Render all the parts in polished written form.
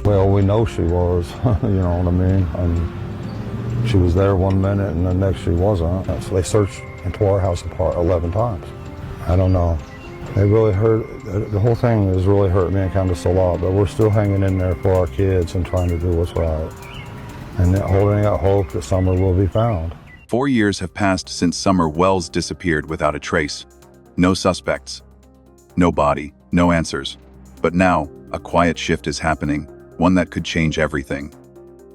Well, we know she was, you know what I mean? She was there 1 minute and the next she wasn't. So they searched and tore our house apart 11 times. I don't know. It really hurt, the whole thing has really hurt me and Candus a lot, but we're still hanging in there for our kids and trying to do what's right. And holding out hope that Summer will be found. 4 years have passed since Summer Wells disappeared without a trace. No suspects. No body. No answers. But now, a quiet shift is happening, one that could change everything.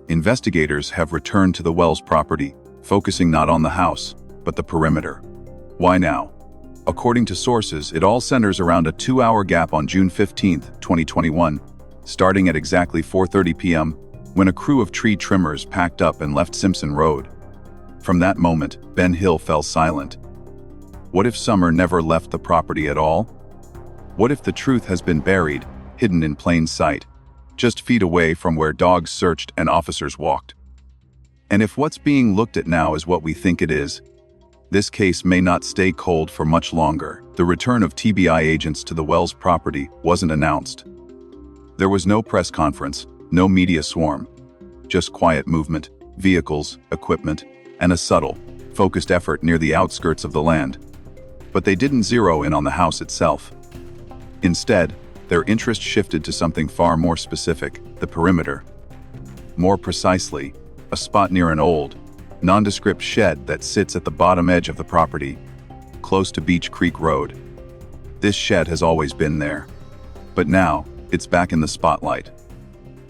Investigators have returned to the Wells property, focusing not on the house, but the perimeter. Why now? According to sources, it all centers around a 2-hour gap on June 15, 2021, starting at exactly 4:30 p.m., when a crew of tree trimmers packed up and left Simpson Road. From that moment, Ben Hill fell silent. What if Summer never left the property at all? What if the truth has been buried, hidden in plain sight, just feet away from where dogs searched and officers walked? And if what's being looked at now is what we think it is, this case may not stay cold for much longer. The return of TBI agents to the Wells property wasn't announced. There was no press conference, no media swarm, just quiet movement, vehicles, equipment, and a subtle, focused effort near the outskirts of the land. But they didn't zero in on the house itself. Instead, their interest shifted to something far more specific, the perimeter. More precisely, a spot near an old, nondescript shed that sits at the bottom edge of the property, close to Beach Creek Road. This shed has always been there, but now it's back in the spotlight.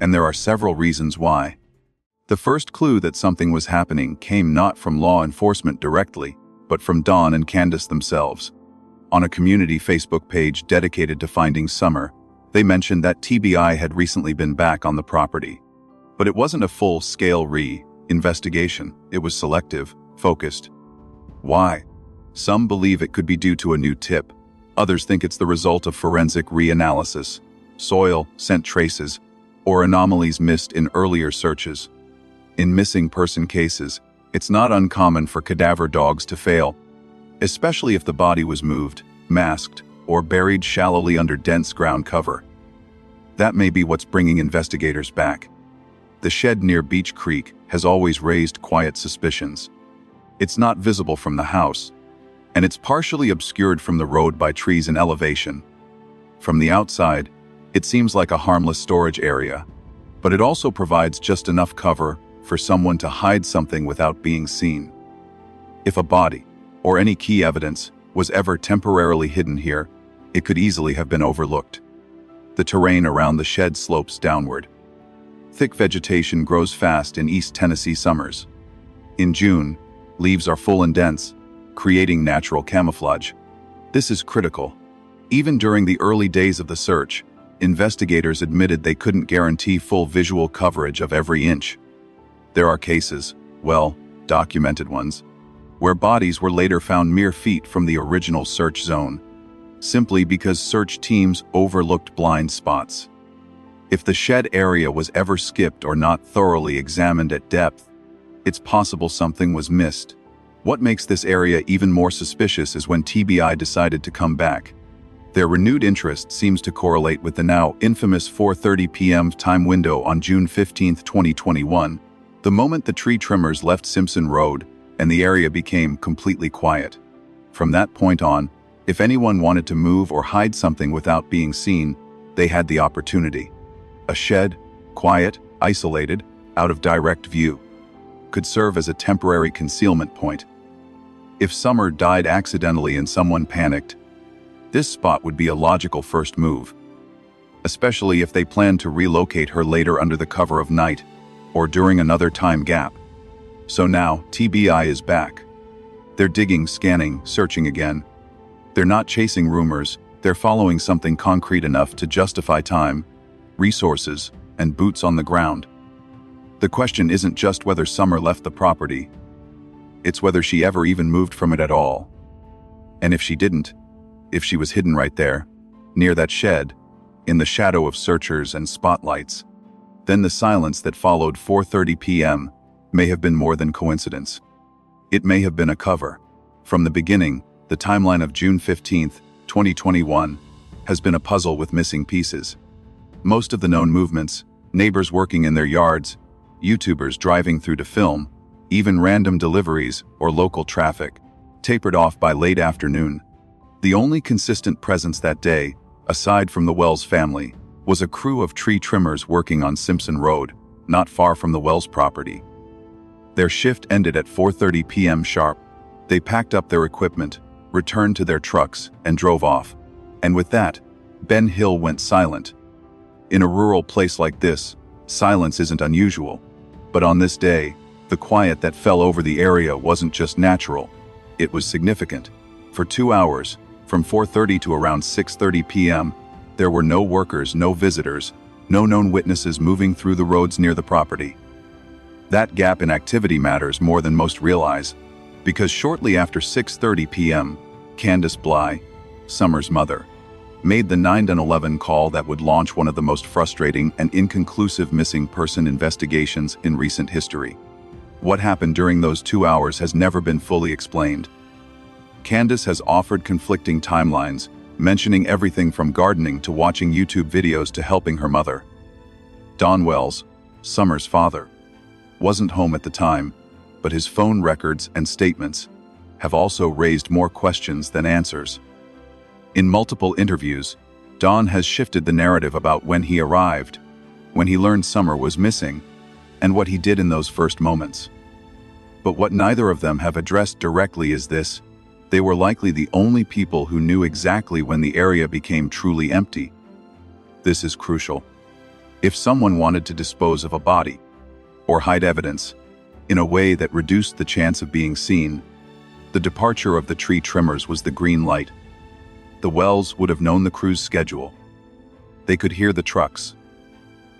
And there are several reasons why. The first clue that something was happening came not from law enforcement directly, but from Dawn and Candus themselves. On a community Facebook page dedicated to finding Summer, they mentioned that TBI had recently been back on the property. But it wasn't a full-scale investigation. It was selective, focused. Why? Some believe it could be due to a new tip. Others think it's the result of forensic reanalysis, soil, scent traces, or anomalies missed in earlier searches. In missing person cases, it's not uncommon for cadaver dogs to fail, especially if the body was moved, masked, or buried shallowly under dense ground cover. That may be what's bringing investigators back. The shed near Beach Creek has always raised quiet suspicions. It's not visible from the house, and it's partially obscured from the road by trees and elevation. From the outside, it seems like a harmless storage area, but it also provides just enough cover for someone to hide something without being seen. If a body, or any key evidence, was ever temporarily hidden here, it could easily have been overlooked. The terrain around the shed slopes downward. Thick vegetation grows fast in East Tennessee summers. In June, leaves are full and dense, creating natural camouflage. This is critical. Even during the early days of the search, investigators admitted they couldn't guarantee full visual coverage of every inch. There are cases, well, documented ones, where bodies were later found mere feet from the original search zone, simply because search teams overlooked blind spots. If the shed area was ever skipped or not thoroughly examined at depth, it's possible something was missed. What makes this area even more suspicious is when TBI decided to come back. Their renewed interest seems to correlate with the now infamous 4:30 p.m. time window on June 15, 2021, the moment the tree trimmers left Simpson Road and the area became completely quiet. From that point on, if anyone wanted to move or hide something without being seen, they had the opportunity. A shed, quiet, isolated, out of direct view, could serve as a temporary concealment point. If Summer died accidentally and someone panicked, this spot would be a logical first move, especially if they planned to relocate her later under the cover of night or during another time gap. So now, TBI is back. They're digging, scanning, searching again. They're not chasing rumors, they're following something concrete enough to justify time, resources, and boots on the ground. The question isn't just whether Summer left the property, it's whether she ever even moved from it at all. And if she didn't, if she was hidden right there, near that shed, in the shadow of searchers and spotlights, then the silence that followed 4:30 p.m. may have been more than coincidence. It may have been a cover. From the beginning, the timeline of June 15, 2021, has been a puzzle with missing pieces. Most of the known movements, Neighbors working in their yards, YouTubers driving through to film, even random deliveries or local traffic, tapered off by late afternoon. The only consistent presence that day, aside from the Wells family, was a crew of tree trimmers working on Simpson Road, not far from the Wells property. Their shift ended at 4:30 p.m. sharp. They packed up their equipment, returned to their trucks, and drove off. And with that, Ben Hill went silent. In a rural place like this, silence isn't unusual. But on this day, the quiet that fell over the area wasn't just natural, it was significant. For 2 hours, from 4:30 to around 6:30 p.m., there were no workers, no visitors, no known witnesses moving through the roads near the property. That gap in activity matters more than most realize, because shortly after 6:30 p.m., Candus Bly, Summer's mother, made the 911 call that would launch one of the most frustrating and inconclusive missing person investigations in recent history. What happened during those 2 hours has never been fully explained. Candus has offered conflicting timelines, mentioning everything from gardening to watching YouTube videos to helping her mother. Don Wells, Summer's father, wasn't home at the time, but his phone records and statements have also raised more questions than answers. In multiple interviews, Don has shifted the narrative about when he arrived, when he learned Summer was missing, and what he did in those first moments. But what neither of them have addressed directly is this: they were likely the only people who knew exactly when the area became truly empty. This is crucial. If someone wanted to dispose of a body, or hide evidence, in a way that reduced the chance of being seen, the departure of the tree trimmers was the green light. The Wells would have known the crew's schedule. They could hear the trucks.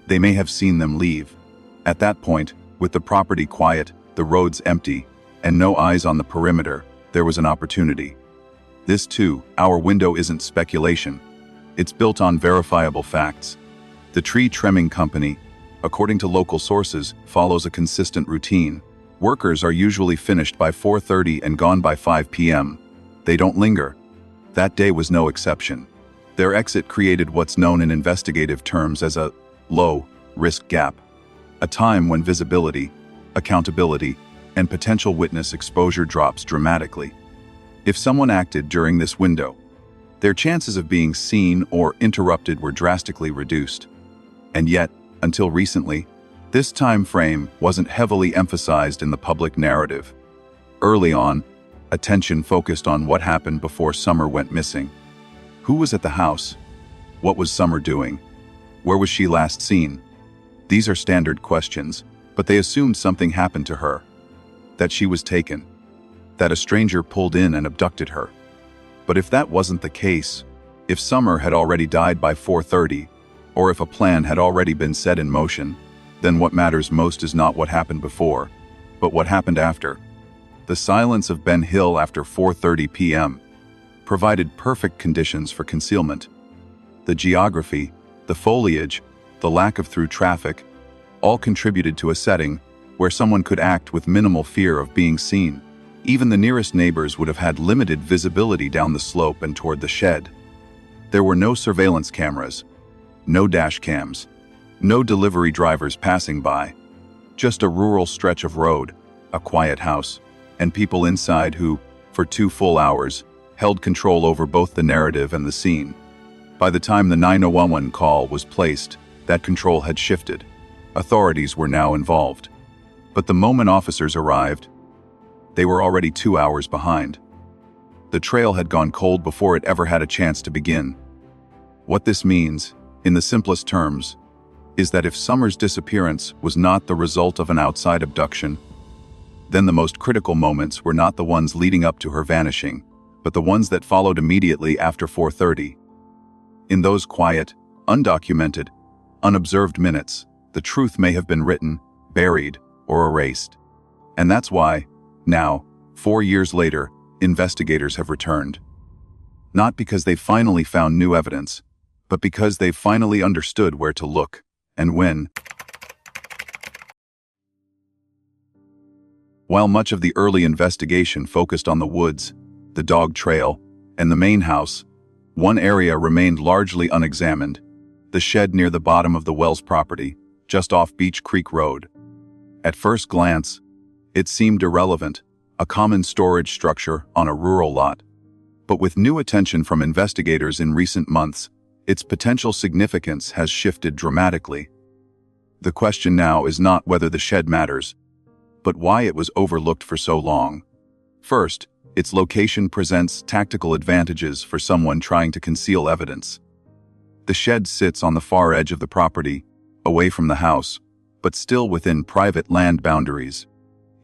They may have seen them leave. At that point, with the property quiet, the roads empty, and no eyes on the perimeter, there was an opportunity. This too, our window isn't speculation. It's built on verifiable facts. The tree trimming company, according to local sources, follows a consistent routine. Workers are usually finished by 4:30 and gone by 5 p.m. They don't linger. That day was no exception. Their exit created what's known in investigative terms as a low-risk gap, a time when visibility, accountability, and potential witness exposure drops dramatically. If someone acted during this window, their chances of being seen or interrupted were drastically reduced. And yet, until recently, this time frame wasn't heavily emphasized in the public narrative. Early on, attention focused on what happened before Summer went missing. Who was at the house? What was Summer doing? Where was she last seen? These are standard questions, but they assumed something happened to her. That she was taken. That a stranger pulled in and abducted her. But if that wasn't the case, if Summer had already died by 4:30, or if a plan had already been set in motion, then what matters most is not what happened before, but what happened after. The silence of Ben Hill after 4:30 p.m. provided perfect conditions for concealment. The geography, the foliage, the lack of through traffic, all contributed to a setting where someone could act with minimal fear of being seen. Even the nearest neighbors would have had limited visibility down the slope and toward the shed. There were no surveillance cameras, no dash cams, no delivery drivers passing by, just a rural stretch of road, a quiet house, and people inside who, for 2 full hours, held control over both the narrative and the scene. By the time the 911 call was placed, that control had shifted. Authorities were now involved. But the moment officers arrived, they were already 2 hours behind. The trail had gone cold before it ever had a chance to begin. What this means, in the simplest terms, is that if Summer's disappearance was not the result of an outside abduction, then the most critical moments were not the ones leading up to her vanishing, but the ones that followed immediately after 4:30. In those quiet, undocumented, unobserved minutes, the truth may have been written, buried, or erased. And that's why, now, 4 years later, investigators have returned. Not because they finally found new evidence, but because they finally understood where to look, and when. While much of the early investigation focused on the woods, the dog trail, and the main house, one area remained largely unexamined: the shed near the bottom of the Wells property, just off Beach Creek Road. At first glance, it seemed irrelevant, a common storage structure on a rural lot. But with new attention from investigators in recent months, its potential significance has shifted dramatically. The question now is not whether the shed matters, but why it was overlooked for so long. First, its location presents tactical advantages for someone trying to conceal evidence. The shed sits on the far edge of the property, away from the house, but still within private land boundaries.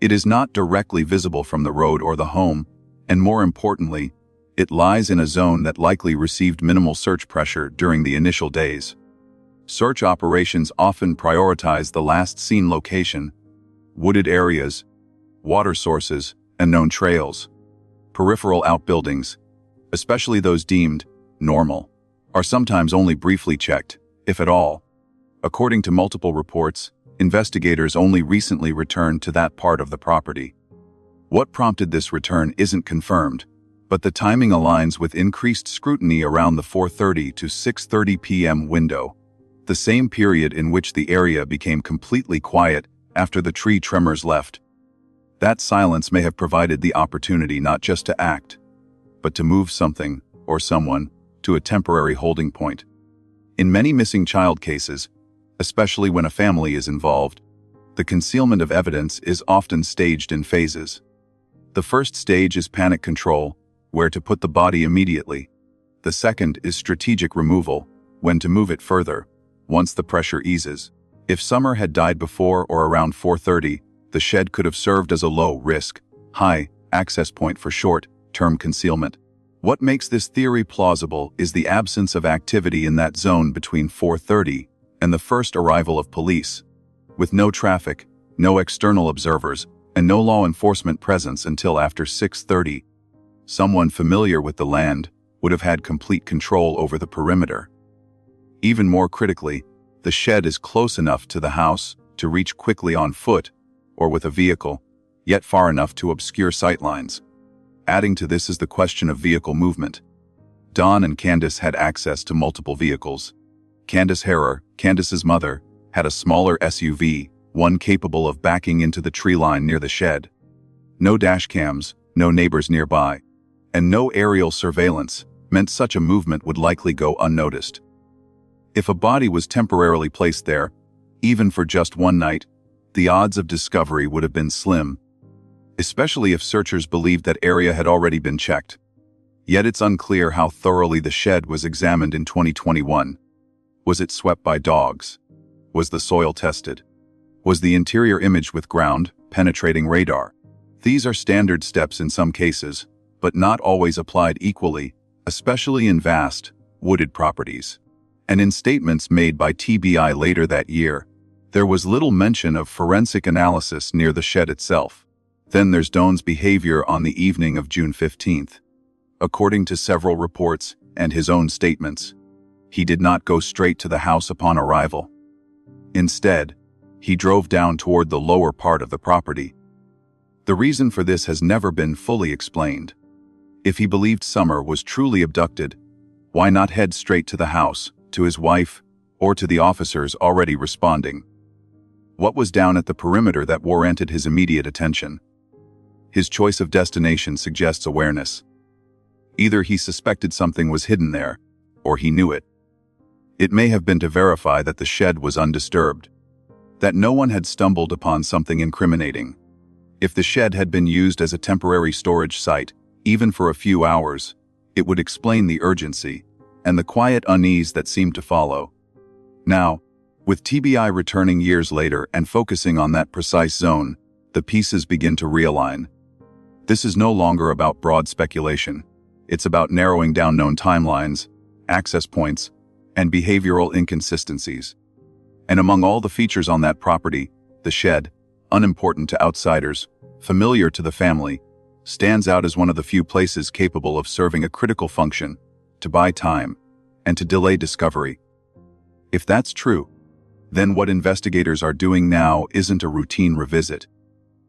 It is not directly visible from the road or the home, and more importantly, it lies in a zone that likely received minimal search pressure during the initial days. Search operations often prioritize the last seen location, wooded areas, water sources, and known trails. Peripheral outbuildings, especially those deemed normal, are sometimes only briefly checked, if at all. According to multiple reports, investigators only recently returned to that part of the property. What prompted this return isn't confirmed, but the timing aligns with increased scrutiny around the 4:30 to 6:30 p.m. window, the same period in which the area became completely quiet after the tree tremors left. That silence may have provided the opportunity not just to act, but to move something or someone to a temporary holding point. In many missing child cases, especially when a family is involved, the concealment of evidence is often staged in phases. The first stage is panic control, where to put the body immediately. The second is strategic removal, when to move it further, once the pressure eases. If Summer had died before or around 4:30, the shed could have served as a low-risk, high-access point for short-term concealment. What makes this theory plausible is the absence of activity in that zone between 4:30 and the first arrival of police. With no traffic, no external observers, and no law enforcement presence until after 6:30, someone familiar with the land would have had complete control over the perimeter. Even more critically, the shed is close enough to the house to reach quickly on foot or with a vehicle, yet far enough to obscure sightlines. Adding to this is the question of vehicle movement. Dawn and Candus had access to multiple vehicles. Candace Harrer, Candus's mother, had a smaller SUV, one capable of backing into the tree line near the shed. No dash cams, no neighbors nearby, and no aerial surveillance meant such a movement would likely go unnoticed. If a body was temporarily placed there, even for just one night, the odds of discovery would have been slim, especially if searchers believed that area had already been checked. Yet it's unclear how thoroughly the shed was examined in 2021. Was it swept by dogs? Was the soil tested? Was the interior imaged with ground-penetrating radar? These are standard steps in some cases, but not always applied equally, especially in vast, wooded properties. And in statements made by TBI later that year, there was little mention of forensic analysis near the shed itself. Then there's Dawn's behavior on the evening of June 15th. According to several reports and his own statements, he did not go straight to the house upon arrival. Instead, he drove down toward the lower part of the property. The reason for this has never been fully explained. If he believed Summer was truly abducted, why not head straight to the house, to his wife, or to the officers already responding? What was down at the perimeter that warranted his immediate attention? His choice of destination suggests awareness. Either he suspected something was hidden there, or he knew it. It may have been to verify that the shed was undisturbed, that no one had stumbled upon something incriminating. If the shed had been used as a temporary storage site, even for a few hours, it would explain the urgency and the quiet unease that seemed to follow. Now, with TBI returning years later and focusing on that precise zone, the pieces begin to realign. This is no longer about broad speculation. It's about narrowing down known timelines, access points, and behavioral inconsistencies. And among all the features on that property, the shed, unimportant to outsiders, familiar to the family, stands out as one of the few places capable of serving a critical function, to buy time, and to delay discovery. If that's true, then what investigators are doing now isn't a routine revisit.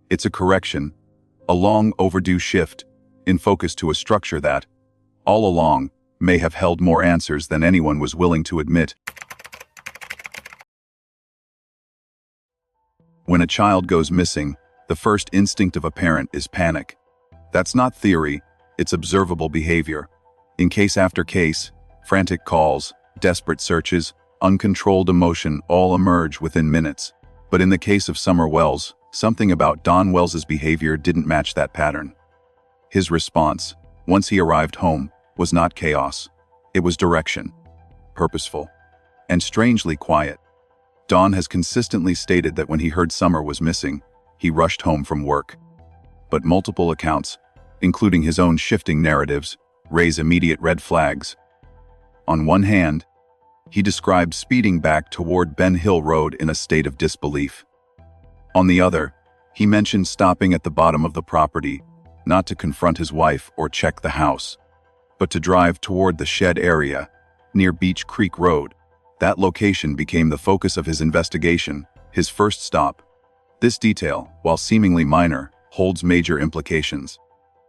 It's a correction, a long overdue shift in focus to a structure that, all along, may have held more answers than anyone was willing to admit. When a child goes missing, the first instinct of a parent is panic. That's not theory, it's observable behavior. In case after case, frantic calls, desperate searches, uncontrolled emotion all emerge within minutes. But in the case of Summer Wells, something about Don Wells's behavior didn't match that pattern. His response, once he arrived home, was not chaos. It was direction, purposeful, and strangely quiet. Don has consistently stated that when he heard Summer was missing, he rushed home from work. But multiple accounts, including his own shifting narratives, raise immediate red flags. On one hand, he described speeding back toward Ben Hill Road in a state of disbelief. On the other, he mentioned stopping at the bottom of the property, not to confront his wife or check the house, but to drive toward the shed area, near Beach Creek Road. That location became the focus of his investigation, his first stop. This detail, while seemingly minor, holds major implications.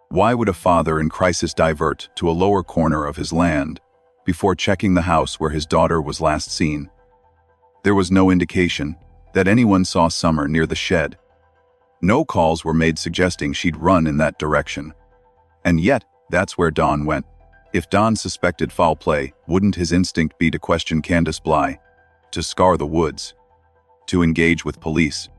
Why would a father in crisis divert to a lower corner of his land before checking the house where his daughter was last seen? There was no indication that anyone saw Summer near the shed. No calls were made suggesting she'd run in that direction. And yet, that's where Don went. If Don suspected foul play, wouldn't his instinct be to question Candus Bly, to scour the woods, to engage with police?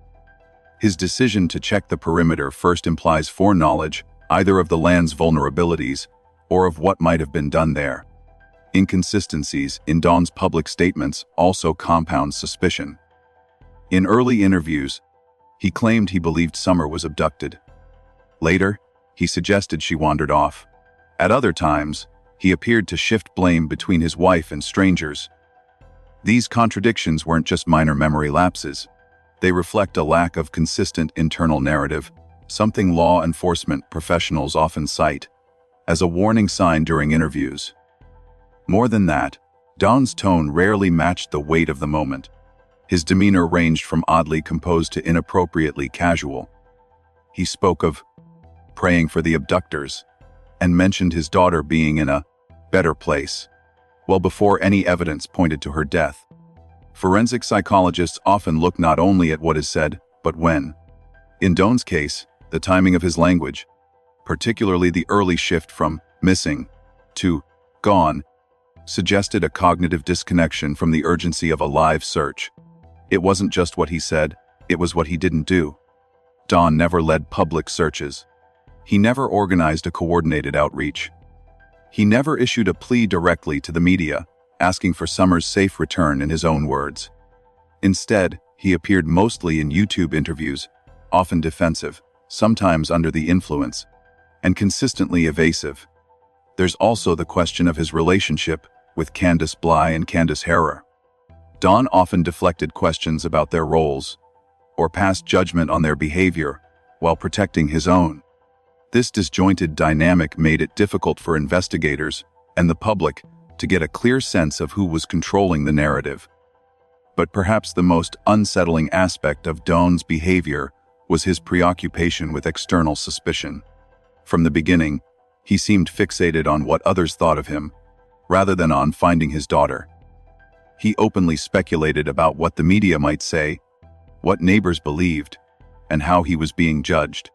His decision to check the perimeter first implies foreknowledge either of the land's vulnerabilities or of what might have been done there. Inconsistencies in Don's public statements also compound suspicion. In early interviews, he claimed he believed Summer was abducted. Later, he suggested she wandered off. At other times, he appeared to shift blame between his wife and strangers. These contradictions weren't just minor memory lapses. They reflect a lack of consistent internal narrative, something law enforcement professionals often cite as a warning sign during interviews. More than that, Don's tone rarely matched the weight of the moment. His demeanor ranged from oddly composed to inappropriately casual. He spoke of praying for the abductors and mentioned his daughter being in a better place, well before any evidence pointed to her death. Forensic psychologists often look not only at what is said, but when. In Don's case, the timing of his language, particularly the early shift from missing to gone, suggested a cognitive disconnection from the urgency of a live search. It wasn't just what he said, it was what he didn't do. Don never led public searches. He never organized a coordinated outreach. He never issued a plea directly to the media, asking for Summer's safe return in his own words. Instead, he appeared mostly in YouTube interviews, often defensive, sometimes under the influence, and consistently evasive. There's also the question of his relationship with Candus Bly and Candace Harrer. Don often deflected questions about their roles, or passed judgment on their behavior, while protecting his own. This disjointed dynamic made it difficult for investigators and the public to get a clear sense of who was controlling the narrative. But perhaps the most unsettling aspect of Don's behavior was his preoccupation with external suspicion. From the beginning, he seemed fixated on what others thought of him, rather than on finding his daughter. He openly speculated about what the media might say, what neighbors believed, and how he was being judged.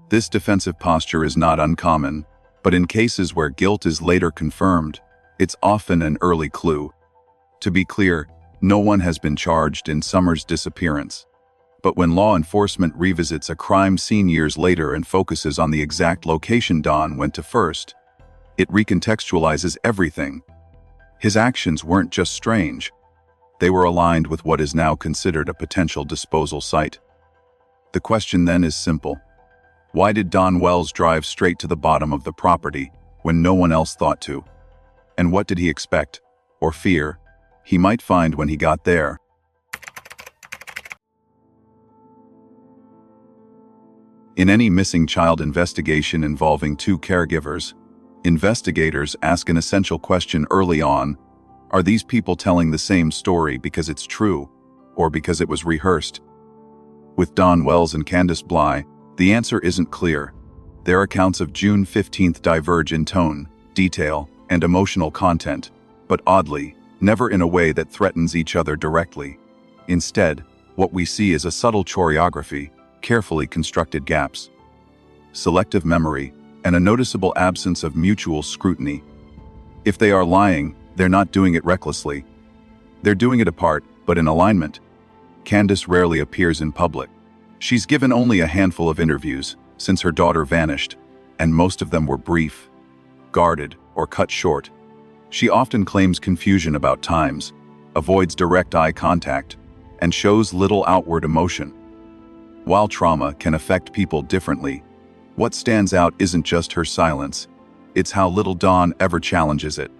This defensive posture is not uncommon, but in cases where guilt is later confirmed, it's often an early clue. To be clear, no one has been charged in Summer's disappearance. But when law enforcement revisits a crime scene years later and focuses on the exact location Don went to first, it recontextualizes everything. His actions weren't just strange. They were aligned with what is now considered a potential disposal site. The question then is simple. Why did Don Wells drive straight to the bottom of the property when no one else thought to? And what did he expect, or fear, he might find when he got there? In any missing child investigation involving two caregivers, investigators ask an essential question early on: are these people telling the same story because it's true, or because it was rehearsed? With Don Wells and Candus Bly, the answer isn't clear. Their accounts of June 15th diverge in tone, detail, and emotional content, but oddly, never in a way that threatens each other directly. Instead, What we see is a subtle choreography, carefully constructed gaps, selective memory, and a noticeable absence of mutual scrutiny. If they are lying, they're not doing it recklessly. They're doing it apart, but in alignment. Candus rarely appears in public. She's given only a handful of interviews since her daughter vanished, and most of them were brief, guarded, or cut short. She often claims confusion about times, avoids direct eye contact, and shows little outward emotion. While trauma can affect people differently, what stands out isn't just her silence, it's how little Dawn ever challenges it.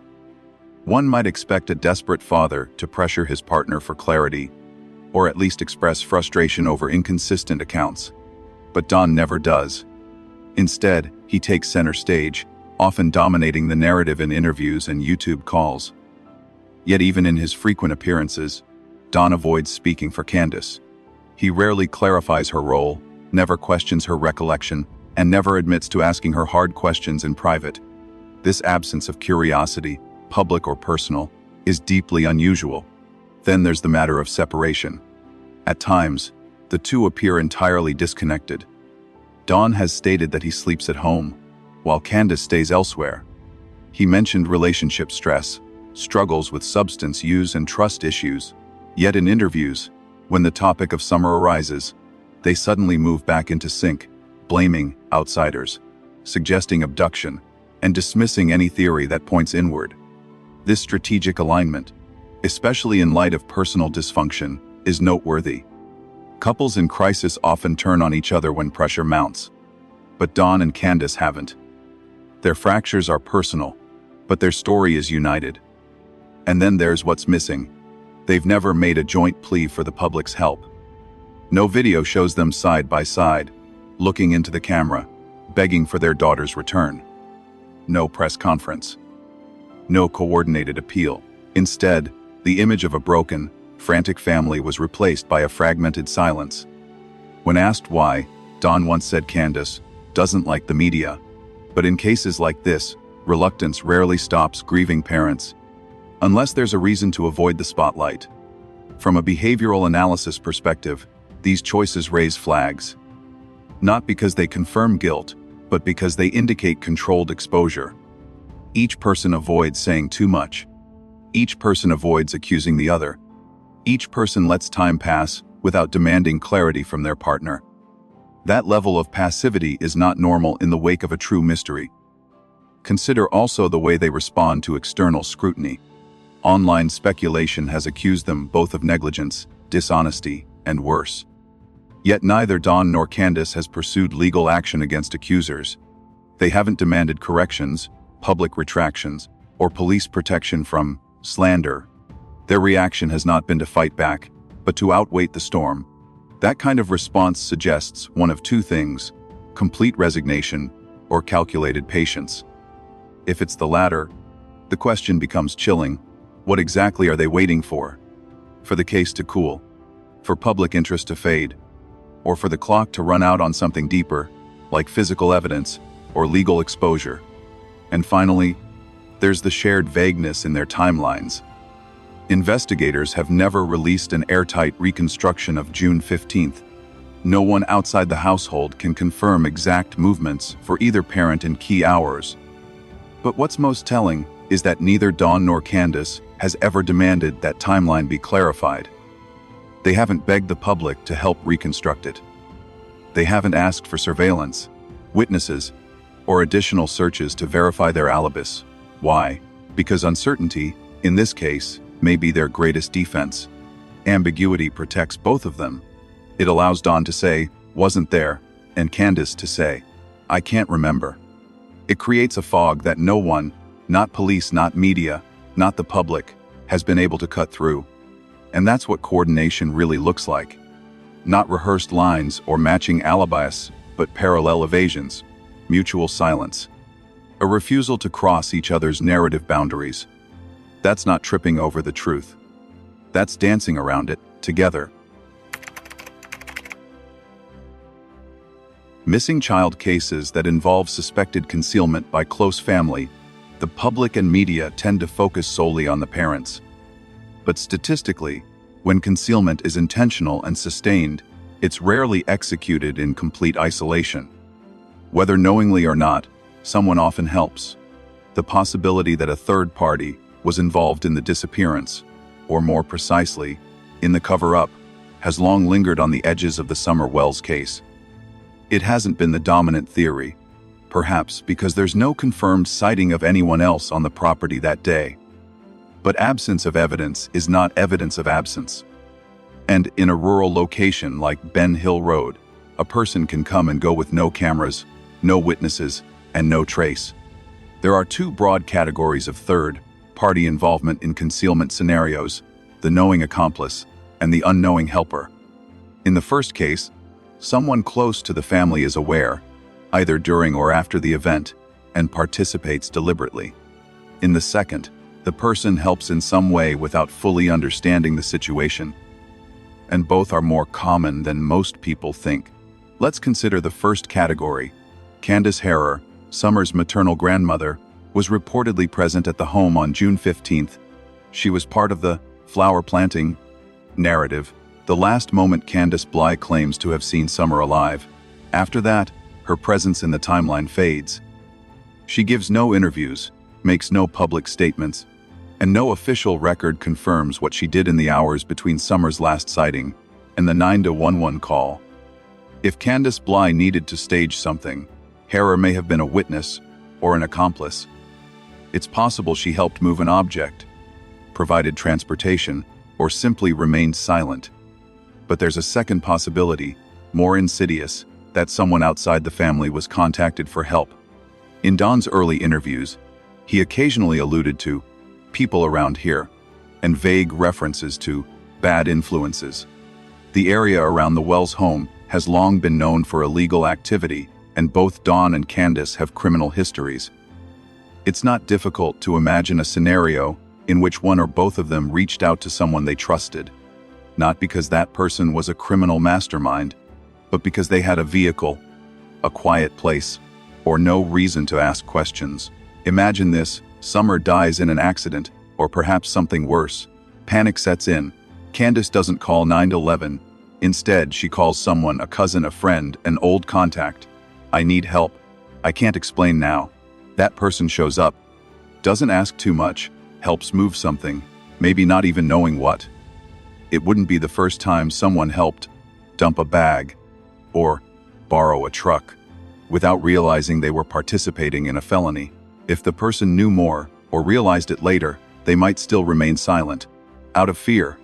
One might expect a desperate father to pressure his partner for clarity, or at least express frustration over inconsistent accounts. But Dawn never does. Instead, he takes center stage, often dominating the narrative in interviews and YouTube calls. Yet even in his frequent appearances, Dawn avoids speaking for Candus. He rarely clarifies her role, never questions her recollection, and never admits to asking her hard questions in private. This absence of curiosity, public or personal, is deeply unusual. Then there's the matter of separation. At times, the two appear entirely disconnected. Dawn has stated that he sleeps at home, while Candus stays elsewhere. He mentioned relationship stress, struggles with substance use and trust issues. Yet in interviews, when the topic of Summer arises, they suddenly move back into sync, blaming outsiders, suggesting abduction, and dismissing any theory that points inward. This strategic alignment, especially in light of personal dysfunction, is noteworthy. Couples in crisis often turn on each other when pressure mounts, but Dawn and Candus haven't. Their fractures are personal, but their story is united. And then there's what's missing. They've never made a joint plea for the public's help. No video shows them side by side, looking into the camera, begging for their daughter's return. No press conference. No coordinated appeal. Instead, the image of a broken, frantic family was replaced by a fragmented silence. When asked why, Dawn once said Candus doesn't like the media. But in cases like this, reluctance rarely stops grieving parents, unless there's a reason to avoid the spotlight. From a behavioral analysis perspective, these choices raise flags. Not because they confirm guilt, but because they indicate controlled exposure. Each person avoids saying too much. Each person avoids accusing the other. Each person lets time pass without demanding clarity from their partner. That level of passivity is not normal in the wake of a true mystery. Consider also the way they respond to external scrutiny. Online speculation has accused them both of negligence, dishonesty, and worse. Yet neither Dawn nor Candus has pursued legal action against accusers. They haven't demanded corrections, public retractions, or police protection from slander. Their reaction has not been to fight back, but to outwait the storm. That kind of response suggests one of two things: complete resignation or calculated patience. If it's the latter, the question becomes chilling. What exactly are they waiting for? For the case to cool? For public interest to fade? Or for the clock to run out on something deeper, like physical evidence or legal exposure? And finally, there's the shared vagueness in their timelines. Investigators have never released an airtight reconstruction of June 15th. No one outside the household can confirm exact movements for either parent in key hours. But what's most telling is that neither Dawn nor Candus has ever demanded that timeline be clarified. They haven't begged the public to help reconstruct it. They haven't asked for surveillance, witnesses, or additional searches to verify their alibis. Why? Because uncertainty, in this case, may be their greatest defense. Ambiguity protects both of them. It allows Dawn to say, "wasn't there," and Candus to say, "I can't remember." It creates a fog that no one, not police, not media, not the public, has been able to cut through. And that's what coordination really looks like. Not rehearsed lines or matching alibis, but parallel evasions, mutual silence. A refusal to cross each other's narrative boundaries. That's not tripping over the truth. That's dancing around it, together. Missing child cases that involve suspected concealment by close family, the public and media tend to focus solely on the parents. But statistically, When concealment is intentional and sustained, it's rarely executed in complete isolation. Whether knowingly or not, someone often helps. The possibility that a third party was involved in the disappearance, or more precisely, in the cover-up, has long lingered on the edges of the Summer Wells case. It hasn't been the dominant theory, perhaps because there's no confirmed sighting of anyone else on the property that day. But absence of evidence is not evidence of absence. And in a rural location like Ben Hill Road, a person can come and go with no cameras, no witnesses, and no trace. There are two broad categories of third-party involvement in concealment scenarios: the knowing accomplice and the unknowing helper. In the first case, someone close to the family is aware, either during or after the event, and participates deliberately. In the second, the person helps in some way without fully understanding the situation. And both are more common than most people think. Let's consider the first category. Candus Harrer, Summer's maternal grandmother, was reportedly present at the home on June 15th. She was part of the flower planting narrative, the last moment Candace Bly claims to have seen Summer alive. After that, her presence in the timeline fades. She gives no interviews, makes no public statements, and no official record confirms what she did in the hours between Summer's last sighting and the 911 call. If Candace Bly needed to stage something, Harrer may have been a witness or an accomplice. It's possible she helped move an object, provided transportation, or simply remained silent. But there's a second possibility, more insidious, that someone outside the family was contacted for help. In Don's early interviews, he occasionally alluded to people around here and vague references to bad influences. The area around the Wells home has long been known for illegal activity, and both Don and Candace have criminal histories. It's not difficult to imagine a scenario in which one or both of them reached out to someone they trusted, not because that person was a criminal mastermind, but because they had a vehicle, a quiet place, or no reason to ask questions. Imagine this: Summer dies in an accident, or perhaps something worse. Panic sets in. Candace doesn't call 911. Instead, she calls someone, a cousin, a friend, an old contact. "I need help. I can't explain now." That person shows up, doesn't ask too much, helps move something, maybe not even knowing what. It wouldn't be the first time someone helped dump a bag or borrow a truck without realizing they were participating in a felony. If the person knew more or realized it later, they might still remain silent, out of fear,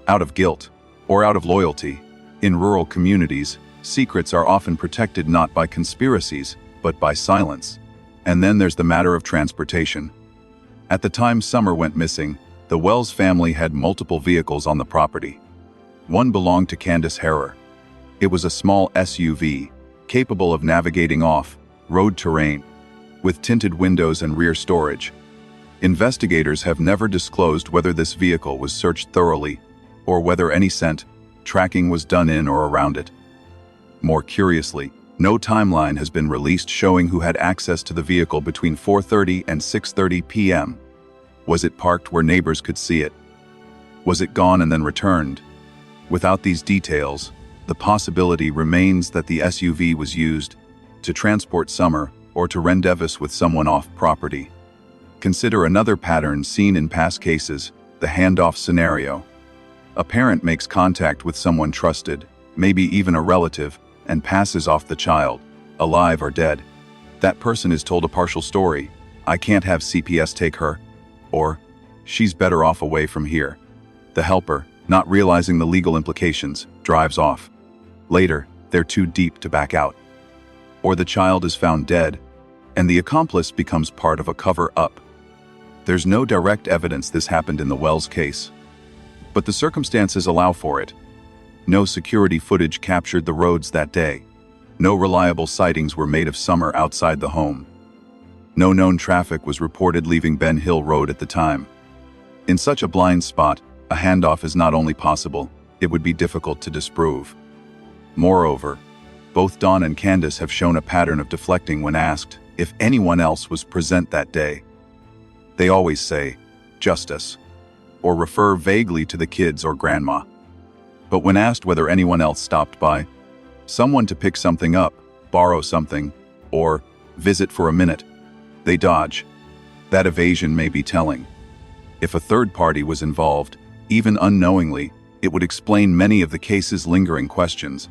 out of guilt, or out of loyalty. In rural communities, secrets are often protected not by conspiracies, but by silence. And then there's the matter of transportation. At the time Summer went missing, the Wells family had multiple vehicles on the property. One belonged to Candace Harrer. It was a small SUV, capable of navigating off-road terrain, with tinted windows and rear storage. Investigators have never disclosed whether this vehicle was searched thoroughly, or whether any scent tracking was done in or around it. More curiously, no timeline has been released showing who had access to the vehicle between 4:30 and 6:30 p.m. Was it parked where neighbors could see it? Was it gone and then returned? Without these details, the possibility remains that the SUV was used to transport Summer or to rendezvous with someone off property. Consider another pattern seen in past cases, the handoff scenario. A parent makes contact with someone trusted, maybe even a relative, and passes off the child, alive or dead. That person is told a partial story: "I can't have CPS take her," or "She's better off away from here." The helper, not realizing the legal implications, drives off. Later, they're too deep to back out. Or the child is found dead, and the accomplice becomes part of a cover-up. There's no direct evidence this happened in the Wells case, but the circumstances allow for it. No security footage captured the roads that day. No reliable sightings were made of Summer outside the home. No known traffic was reported leaving Ben Hill Road at the time. In such a blind spot, a handoff is not only possible, it would be difficult to disprove. Moreover, both Don and Candace have shown a pattern of deflecting when asked if anyone else was present that day. They always say, "Justice," or refer vaguely to the kids or grandma. But when asked whether anyone else stopped by, someone to pick something up, borrow something, or visit for a minute, they dodge. That evasion may be telling. If a third party was involved, even unknowingly, it would explain many of the case's lingering questions.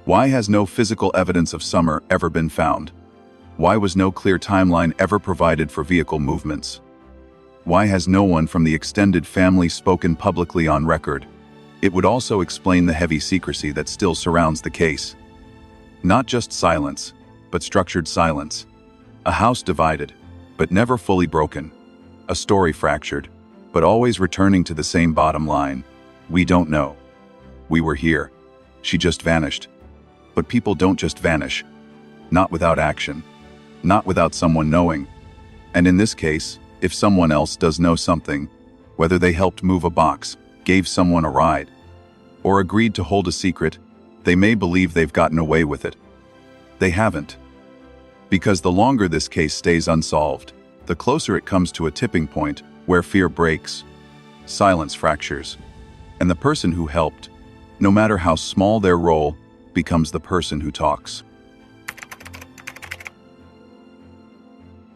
Why has no physical evidence of Summer ever been found? Why was no clear timeline ever provided for vehicle movements? Why has no one from the extended family spoken publicly on record? It would also explain the heavy secrecy that still surrounds the case. Not just silence, but structured silence. A house divided, but never fully broken. A story fractured, but always returning to the same bottom line. We don't know. We were here. She just vanished. But people don't just vanish. Not without action. Not without someone knowing. And in this case, if someone else does know something, whether they helped move a box, gave someone a ride, or agreed to hold a secret, they may believe they've gotten away with it. They haven't. Because the longer this case stays unsolved, the closer it comes to a tipping point where fear breaks, silence fractures, and the person who helped, no matter how small their role, becomes the person who talks.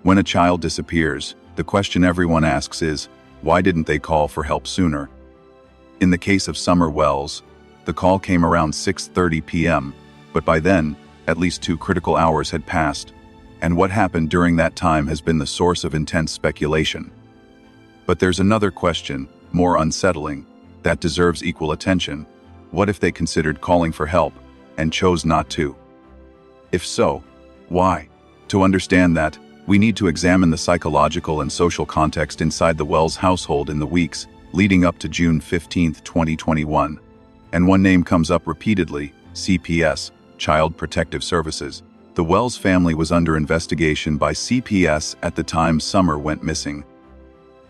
When a child disappears, the question everyone asks is, why didn't they call for help sooner? In the case of Summer Wells, the call came around 6:30 p.m., but by then, at least 2 critical hours had passed, and what happened during that time has been the source of intense speculation. But there's another question, more unsettling, that deserves equal attention. What if they considered calling for help and chose not to? If so, why? To understand that, we need to examine the psychological and social context inside the Wells household in the weeks leading up to June 15, 2021. And one name comes up repeatedly: CPS, Child Protective Services. The Wells family was under investigation by CPS at the time Summer went missing.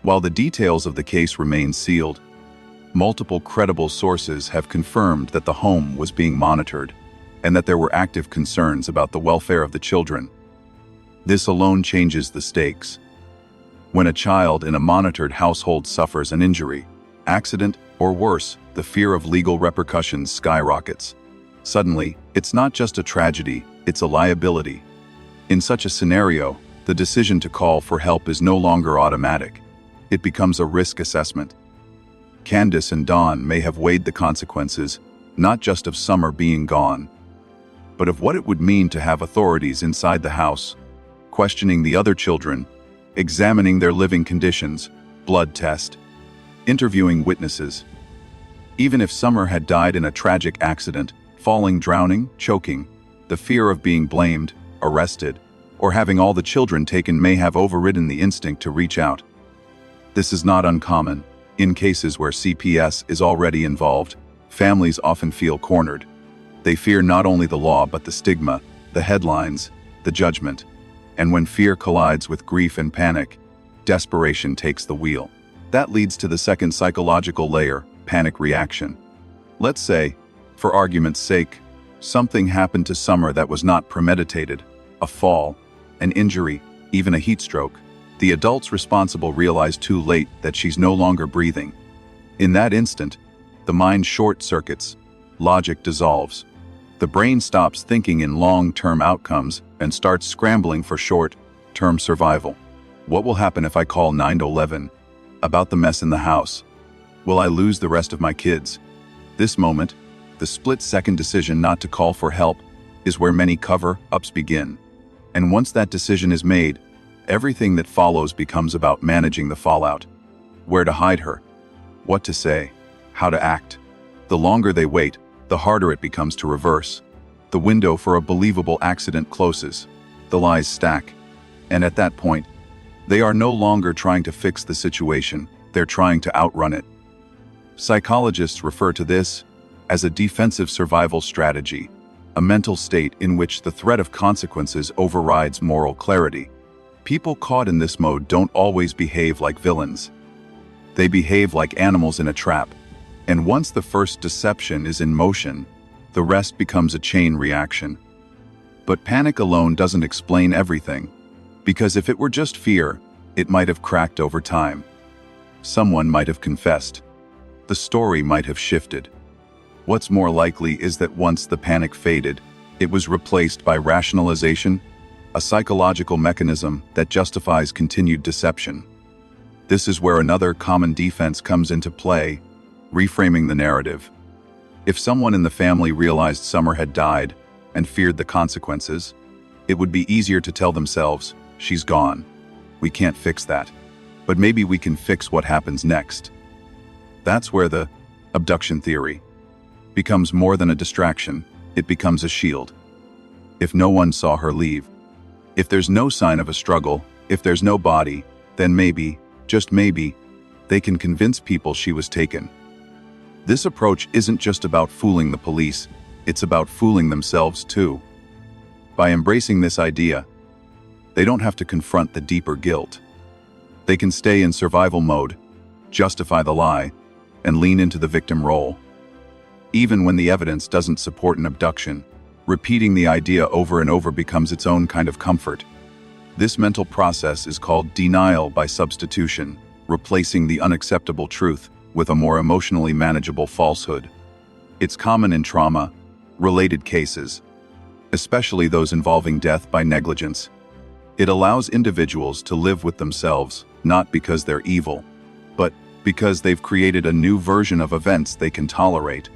While the details of the case remain sealed, multiple credible sources have confirmed that the home was being monitored and that there were active concerns about the welfare of the children. This alone changes the stakes. When a child in a monitored household suffers an injury, accident, or worse, the fear of legal repercussions skyrockets. Suddenly, it's not just a tragedy, it's a liability. In such a scenario, the decision to call for help is no longer automatic. It becomes a risk assessment. Candus and Dawn may have weighed the consequences, not just of Summer being gone, but of what it would mean to have authorities inside the house, questioning the other children, examining their living conditions, blood test, interviewing witnesses. Even if Summer had died in a tragic accident, falling, drowning, choking, the fear of being blamed, arrested, or having all the children taken may have overridden the instinct to reach out. This is not uncommon. In cases where CPS is already involved, families often feel cornered. They fear not only the law but the stigma, the headlines, the judgment. And when fear collides with grief and panic, desperation takes the wheel. That leads to the second psychological layer, panic reaction. Let's say, for argument's sake, something happened to Summer that was not premeditated: a fall, an injury, even a heat stroke. The adults responsible realize too late that she's no longer breathing. In that instant, the mind short-circuits, logic dissolves. The brain stops thinking in long-term outcomes and starts scrambling for short-term survival. What will happen if I call 911 about the mess in the house? Will I lose the rest of my kids? This moment, the split-second decision not to call for help, is where many cover-ups begin. And once that decision is made, everything that follows becomes about managing the fallout. Where to hide her, what to say, how to act. The longer they wait, the harder it becomes to reverse. The window for a believable accident closes. The lies stack. And at that point, they are no longer trying to fix the situation, they're trying to outrun it. Psychologists refer to this as a defensive survival strategy, a mental state in which the threat of consequences overrides moral clarity. People caught in this mode don't always behave like villains. They behave like animals in a trap. And once the first deception is in motion, the rest becomes a chain reaction. But panic alone doesn't explain everything, because if it were just fear, it might have cracked over time. Someone might have confessed. The story might have shifted. What's more likely is that once the panic faded, it was replaced by rationalization, a psychological mechanism that justifies continued deception. This is where another common defense comes into play, reframing the narrative. If someone in the family realized Summer had died and feared the consequences, it would be easier to tell themselves, "She's gone. We can't fix that. But maybe we can fix what happens next." That's where the abduction theory becomes more than a distraction, it becomes a shield. If no one saw her leave, if there's no sign of a struggle, if there's no body, then maybe, just maybe, they can convince people she was taken. This approach isn't just about fooling the police, it's about fooling themselves too. By embracing this idea, they don't have to confront the deeper guilt. They can stay in survival mode, justify the lie, and lean into the victim role. Even when the evidence doesn't support an abduction, repeating the idea over and over becomes its own kind of comfort. This mental process is called denial by substitution, replacing the unacceptable truth with a more emotionally manageable falsehood. It's common in trauma-related cases, especially those involving death by negligence. It allows individuals to live with themselves, not because they're evil, but because they've created a new version of events they can tolerate.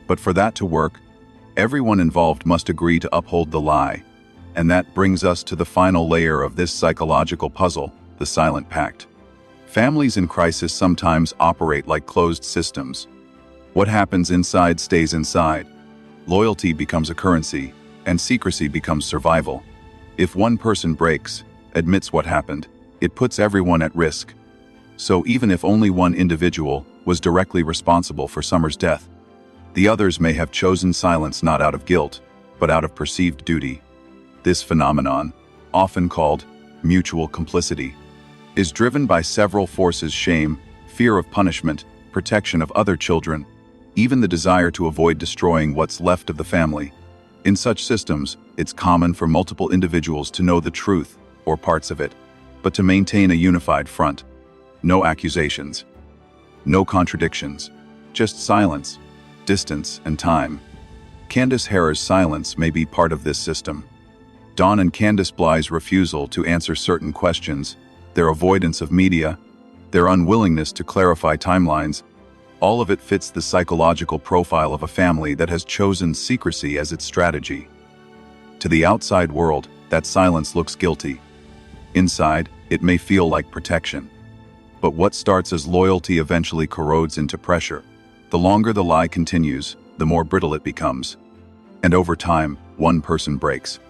But for that to work, everyone involved must agree to uphold the lie. And that brings us to the final layer of this psychological puzzle, the silent pact. Families in crisis sometimes operate like closed systems. What happens inside stays inside. Loyalty becomes a currency, and secrecy becomes survival. If one person breaks, admits what happened, it puts everyone at risk. So even if only one individual was directly responsible for Summer's death, the others may have chosen silence not out of guilt, but out of perceived duty. This phenomenon, often called mutual complicity, is driven by several forces: shame, fear of punishment, protection of other children, even the desire to avoid destroying what's left of the family. In such systems, it's common for multiple individuals to know the truth, or parts of it, but to maintain a unified front. No accusations, no contradictions, just silence, distance, and time. Candace Harer's silence may be part of this system. Dawn and Candace Bly's refusal to answer certain questions, their avoidance of media, their unwillingness to clarify timelines, all of it fits the psychological profile of a family that has chosen secrecy as its strategy. To the outside world, that silence looks guilty. Inside, it may feel like protection. But what starts as loyalty eventually corrodes into pressure. The longer the lie continues, the more brittle it becomes. And over time, one person breaks.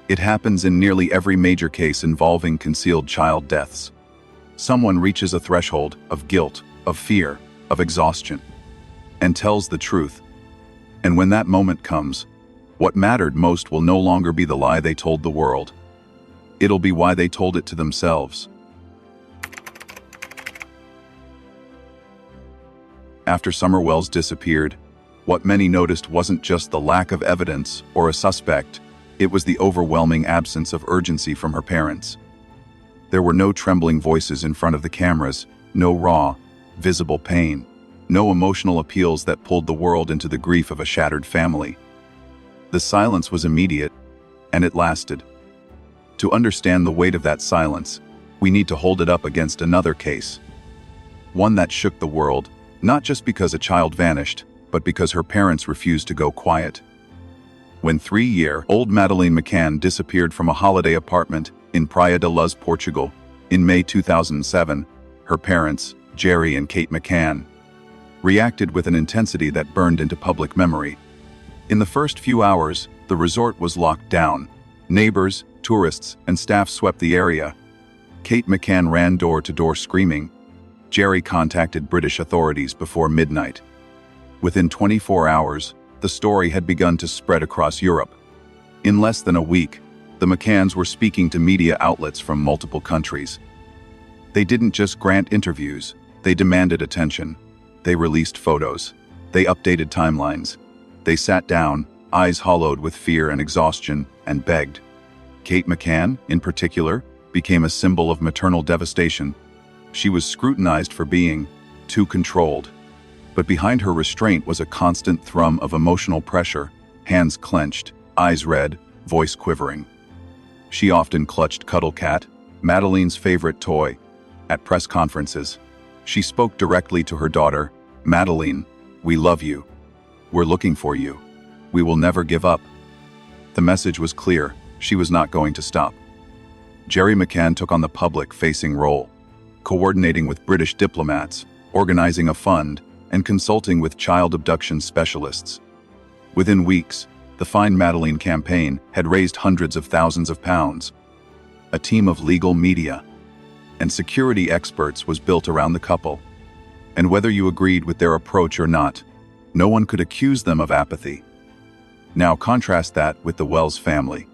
It happens in nearly every major case involving concealed child deaths. Someone reaches a threshold of guilt, of fear, of exhaustion, and tells the truth. And when that moment comes, what mattered most will no longer be the lie they told the world. It'll be why they told it to themselves. After Summer Wells disappeared, what many noticed wasn't just the lack of evidence or a suspect, it was the overwhelming absence of urgency from her parents. There were no trembling voices in front of the cameras, no raw, visible pain, no emotional appeals that pulled the world into the grief of a shattered family. The silence was immediate, and it lasted. To understand the weight of that silence, we need to hold it up against another case. One that shook the world, not just because a child vanished, but because her parents refused to go quiet. When 3-year-old Madeleine McCann disappeared from a holiday apartment in Praia de Luz, Portugal, in May 2007, her parents, Jerry and Kate McCann, reacted with an intensity that burned into public memory. In the first few hours, the resort was locked down. Neighbors, tourists, and staff swept the area. Kate McCann ran door to door screaming. Jerry contacted British authorities before midnight. Within 24 hours, the story had begun to spread across Europe. In less than a week, the McCanns were speaking to media outlets from multiple countries. They didn't just grant interviews, they demanded attention. They released photos. They updated timelines. They sat down, eyes hollowed with fear and exhaustion, and begged. Kate McCann, in particular, became a symbol of maternal devastation. She was scrutinized for being too controlled. But behind her restraint was a constant thrum of emotional pressure, hands clenched, eyes red, voice quivering. She often clutched Cuddle Cat, Madeline's favorite toy. At press conferences, she spoke directly to her daughter, "Madeline, we love you. We're looking for you. We will never give up." The message was clear. She was not going to stop. Jerry McCann took on the public-facing role, coordinating with British diplomats, organizing a fund, and consulting with child abduction specialists. Within weeks, the Find Madeline campaign had raised hundreds of thousands of pounds. A team of legal media and security experts was built around the couple. And whether you agreed with their approach or not, no one could accuse them of apathy. Now contrast that with the Wells family.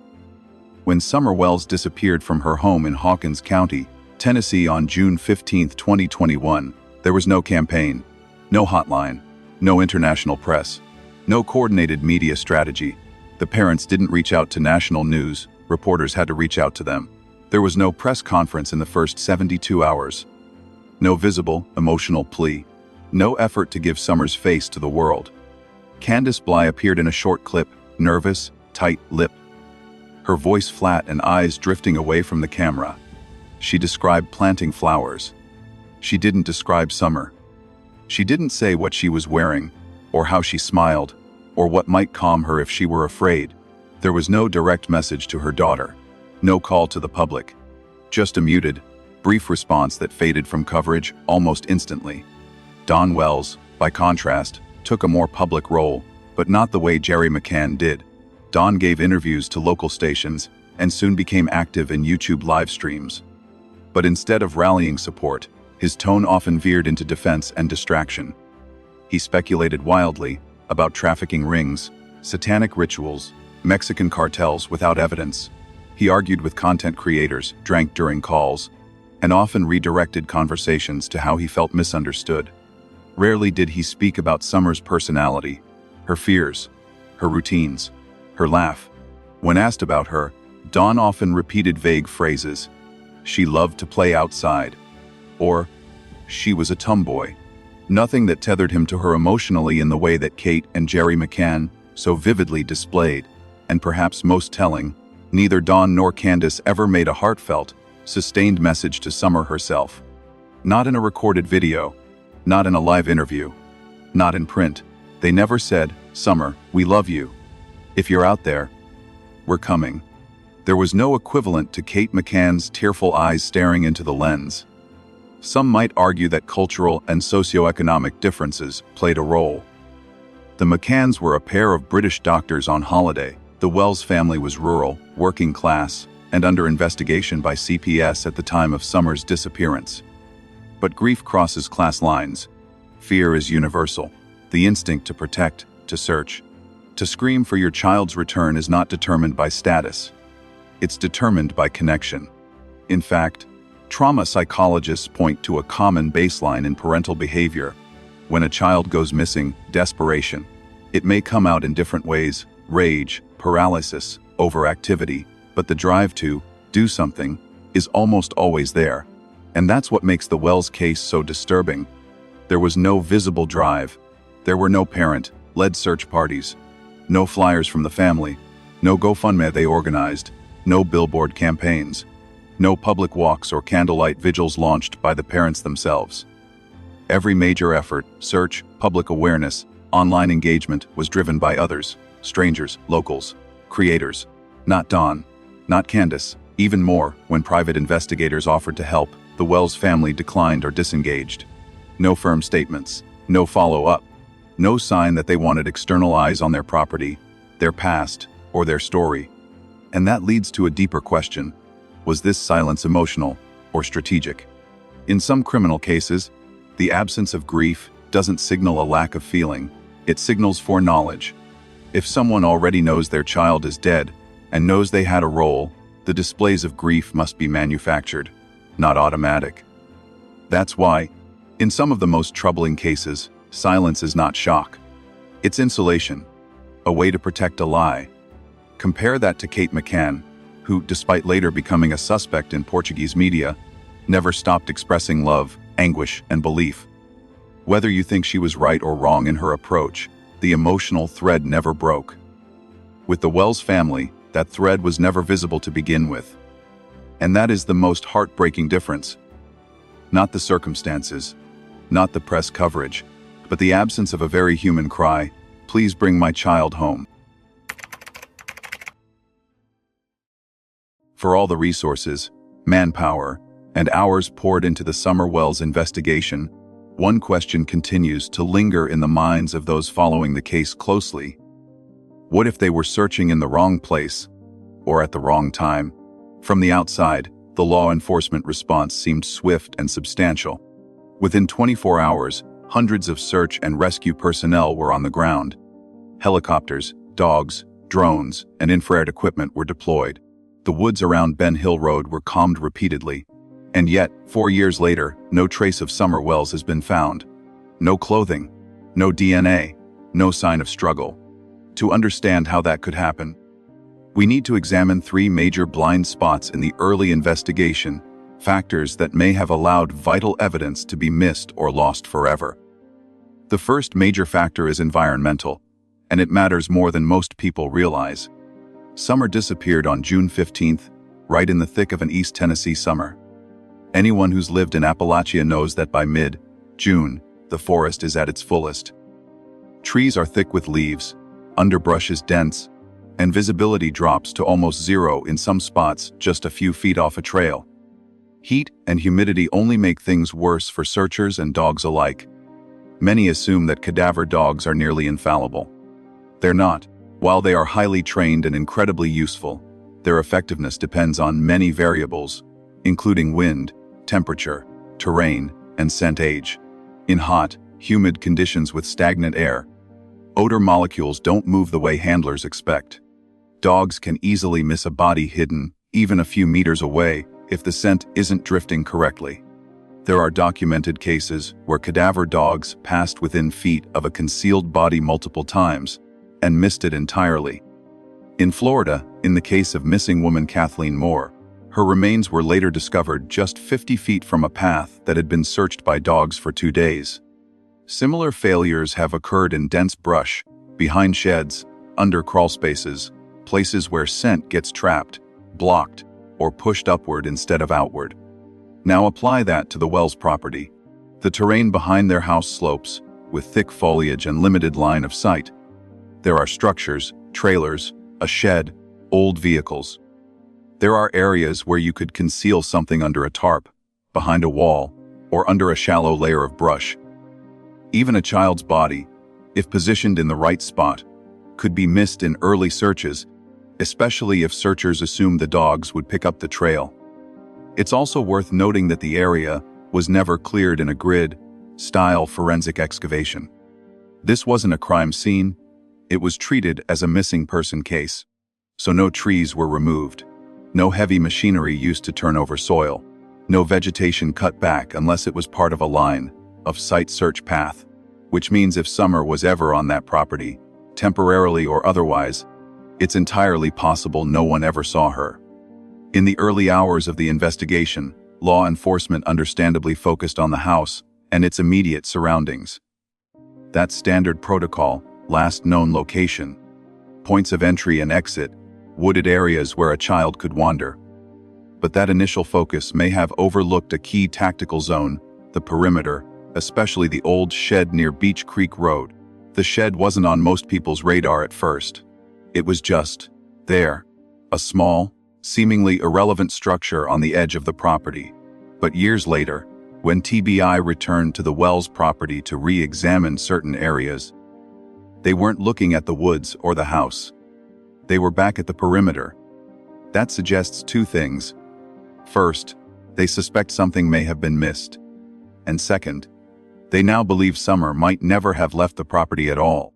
When Summer Wells disappeared from her home in Hawkins County, Tennessee on June 15, 2021, there was no campaign, no hotline, no international press, no coordinated media strategy. The parents didn't reach out to national news, reporters had to reach out to them. There was no press conference in the first 72 hours. No visible, emotional plea. No effort to give Summer's face to the world. Candus Bly appeared in a short clip, nervous, tight-lipped, her voice flat and eyes drifting away from the camera. She described planting flowers. She didn't describe Summer. She didn't say what she was wearing, or how she smiled, or what might calm her if she were afraid. There was no direct message to her daughter, no call to the public, just a muted, brief response that faded from coverage almost instantly. Dawn Wells, by contrast, took a more public role, but not the way Jerry McCann did. Dawn gave interviews to local stations and soon became active in YouTube live streams. But instead of rallying support, his tone often veered into defense and distraction. He speculated wildly about trafficking rings, satanic rituals, Mexican cartels without evidence. He argued with content creators, drank during calls, and often redirected conversations to how he felt misunderstood. Rarely did he speak about Summer's personality, her fears, her routines, her laugh. When asked about her, Dawn often repeated vague phrases. She loved to play outside, or she was a tomboy. Nothing that tethered him to her emotionally in the way that Kate and Jerry McCann so vividly displayed. And perhaps most telling, neither Dawn nor Candus ever made a heartfelt, sustained message to Summer herself. Not in a recorded video, not in a live interview, not in print. They never said, "Summer, we love you. If you're out there, we're coming." There was no equivalent to Kate McCann's tearful eyes staring into the lens. Some might argue that cultural and socioeconomic differences played a role. The McCanns were a pair of British doctors on holiday. The Wells family was rural, working class, and under investigation by CPS at the time of Summer's disappearance. But grief crosses class lines. Fear is universal. The instinct to protect, to search, to scream for your child's return is not determined by status. It's determined by connection. In fact, trauma psychologists point to a common baseline in parental behavior. When a child goes missing, desperation. It may come out in different ways: rage, paralysis, overactivity, but the drive to do something is almost always there. And that's what makes the Wells case so disturbing. There was no visible drive. There were no parent-led search parties, no flyers from the family, no GoFundMe they organized, no billboard campaigns, no public walks or candlelight vigils launched by the parents themselves. Every major effort, search, public awareness, online engagement was driven by others, strangers, locals, creators. Not Dawn, not Candus. Even more, when private investigators offered to help, the Wells family declined or disengaged. No firm statements, no follow-up, no sign that they wanted external eyes on their property, their past, or their story. And that leads to a deeper question. Was this silence emotional or strategic? In some criminal cases, the absence of grief doesn't signal a lack of feeling. It signals foreknowledge. If someone already knows their child is dead and knows they had a role, the displays of grief must be manufactured, not automatic. That's why, in some of the most troubling cases, silence is not shock. It's insulation, a way to protect a lie. Compare that to Kate McCann, who, despite later becoming a suspect in Portuguese media, never stopped expressing love, anguish, and belief. Whether you think she was right or wrong in her approach, the emotional thread never broke. With the Wells family, that thread was never visible to begin with. And that is the most heartbreaking difference. Not the circumstances, not the press coverage, but the absence of a very human cry, "Please bring my child home." For all the resources, manpower, and hours poured into the Summer Wells investigation, one question continues to linger in the minds of those following the case closely. What if they were searching in the wrong place, or at the wrong time? From the outside, the law enforcement response seemed swift and substantial. Within 24 hours, hundreds of search and rescue personnel were on the ground. Helicopters, dogs, drones, and infrared equipment were deployed. The woods around Ben Hill Road were combed repeatedly. And yet, 4 years later, no trace of Summer Wells has been found. No clothing, no DNA, no sign of struggle. To understand how that could happen, we need to examine 3 major blind spots in the early investigation, factors that may have allowed vital evidence to be missed or lost forever. The first major factor is environmental, and it matters more than most people realize. Summer disappeared on June 15th, right in the thick of an East Tennessee summer. Anyone who's lived in Appalachia knows that by mid-June, the forest is at its fullest. Trees are thick with leaves, underbrush is dense, and visibility drops to almost zero in some spots just a few feet off a trail. Heat and humidity only make things worse for searchers and dogs alike. Many assume that cadaver dogs are nearly infallible. They're not. While they are highly trained and incredibly useful, their effectiveness depends on many variables, including wind, temperature, terrain, and scent age. In hot, humid conditions with stagnant air, odor molecules don't move the way handlers expect. Dogs can easily miss a body hidden, even a few meters away, if the scent isn't drifting correctly. There are documented cases where cadaver dogs passed within feet of a concealed body multiple times and missed it entirely. In Florida, in the case of missing woman Kathleen Moore, her remains were later discovered just 50 feet from a path that had been searched by dogs for 2 days. Similar failures have occurred in dense brush, behind sheds, under crawl spaces, places where scent gets trapped, blocked, or pushed upward instead of outward. Now apply that to the Wells property. The terrain behind their house slopes, with thick foliage and limited line of sight. There are structures, trailers, a shed, old vehicles. There are areas where you could conceal something under a tarp, behind a wall, or under a shallow layer of brush. Even a child's body, if positioned in the right spot, could be missed in early searches, especially if searchers assumed the dogs would pick up the trail. It's also worth noting that the area was never cleared in a grid-style forensic excavation. This wasn't a crime scene. It was treated as a missing person case. So no trees were removed, no heavy machinery used to turn over soil, no vegetation cut back unless it was part of a line of sight search path, which means if Summer was ever on that property, temporarily or otherwise, it's entirely possible no one ever saw her. In the early hours of the investigation, law enforcement understandably focused on the house and its immediate surroundings. That standard protocol, last known location, points of entry and exit, wooded areas where a child could wander. But that initial focus may have overlooked a key tactical zone, the perimeter, especially the old shed near Beach Creek Road. The shed wasn't on most people's radar at first. It was just there, a small, seemingly irrelevant structure on the edge of the property. But years later, when TBI returned to the Wells property to re-examine certain areas, they weren't looking at the woods or the house. They were back at the perimeter. That suggests 2 things. First, they suspect something may have been missed. And second, they now believe Summer might never have left the property at all.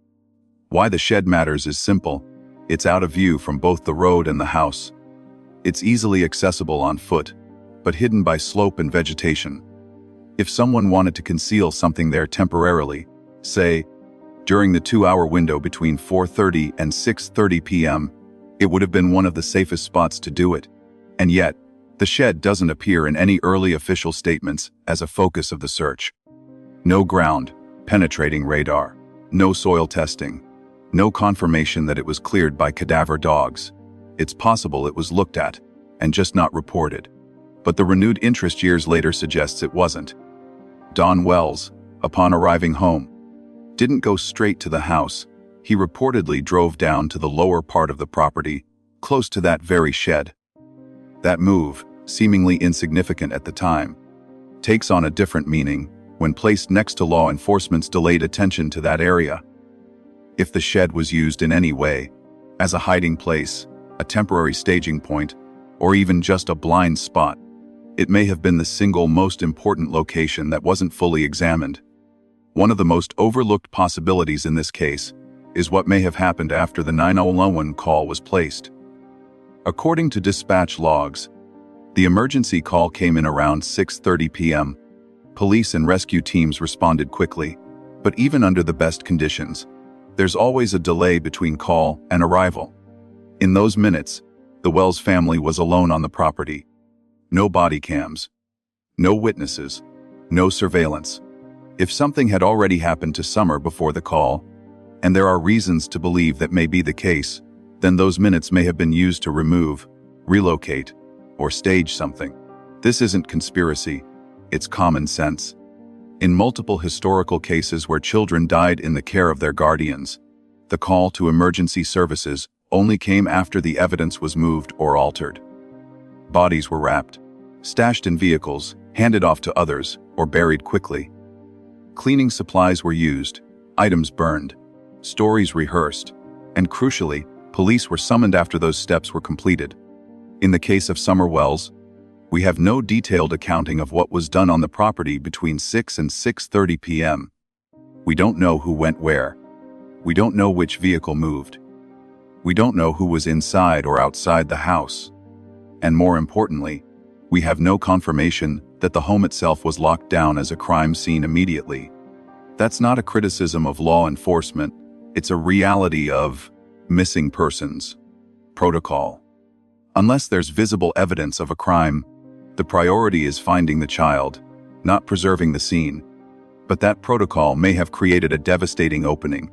Why the shed matters is simple. It's out of view from both the road and the house. It's easily accessible on foot, but hidden by slope and vegetation. If someone wanted to conceal something there temporarily, say, during the 2-hour window between 4:30 and 6:30 p.m., it would have been one of the safest spots to do it. And yet, the shed doesn't appear in any early official statements as a focus of the search. No ground penetrating radar. No soil testing. No confirmation that it was cleared by cadaver dogs. It's possible it was looked at and just not reported. But the renewed interest years later suggests it wasn't. Don Wells, upon arriving home, didn't go straight to the house. He reportedly drove down to the lower part of the property, close to that very shed. That move, seemingly insignificant at the time, takes on a different meaning when placed next to law enforcement's delayed attention to that area. If the shed was used in any way, as a hiding place, a temporary staging point, or even just a blind spot, it may have been the single most important location that wasn't fully examined. One of the most overlooked possibilities in this case is what may have happened after the 911 call was placed. According to dispatch logs, the emergency call came in around 6:30 p.m. Police and rescue teams responded quickly, but even under the best conditions, there's always a delay between call and arrival. In those minutes, the Wells family was alone on the property. No body cams, no witnesses, no surveillance. If something had already happened to Summer before the call, and there are reasons to believe that may be the case, then those minutes may have been used to remove, relocate, or stage something. This isn't conspiracy, it's common sense. In multiple historical cases where children died in the care of their guardians, the call to emergency services only came after the evidence was moved or altered. Bodies were wrapped, stashed in vehicles, handed off to others, or buried quickly. Cleaning supplies were used, items burned, stories rehearsed, and crucially, police were summoned after those steps were completed. In the case of Summer Wells, we have no detailed accounting of what was done on the property between 6 and 6:30 p.m. We don't know who went where. We don't know which vehicle moved. We don't know who was inside or outside the house. And more importantly, we have no confirmation that the home itself was locked down as a crime scene immediately. That's not a criticism of law enforcement, it's a reality of missing persons protocol. Unless there's visible evidence of a crime, the priority is finding the child, not preserving the scene. But that protocol may have created a devastating opening.